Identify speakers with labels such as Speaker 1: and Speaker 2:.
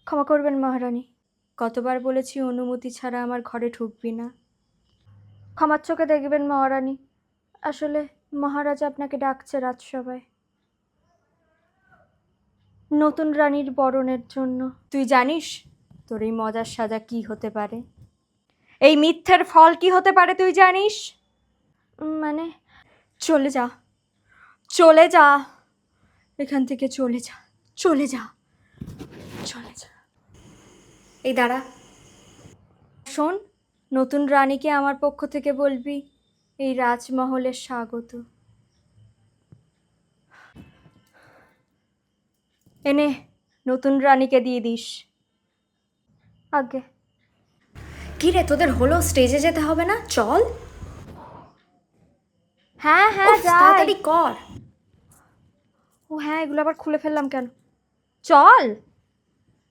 Speaker 1: ক্ষমা করবেন মহারানী, কতবার বলেছি অনুমতি ছাড়া আমার ঘরে ঢুকবি না। ক্ষমার চোখে দেখবেন মহারানী, আসলে মহারাজা আপনাকে ডাকছে রাজসভায় নতুন রানীর বরণের জন্য। তুই জানিস তোর এই মজার সাজা কি হতে পারে? এই মিথ্যের ফল কি হতে পারে তুই জানিস? মানে চলে যা, চলে যা এখান থেকে, চলে যা, চলে যা, চলে যা। এই দাঁড়া, শোন, নতুন রানীকে আমার পক্ষ থেকে বলবি এই রাজমহলের স্বাগত। এনে নতুন রানীকে দিয়ে দিস। আগে কি রে, তোদের হলো? স্টেজে যেতে হবে না? চল। হ্যাঁ হ্যাঁ তাড়াতাড়ি কর। ও হ্যাঁ, এগুলো আবার খুলে ফেললাম কেন? চল।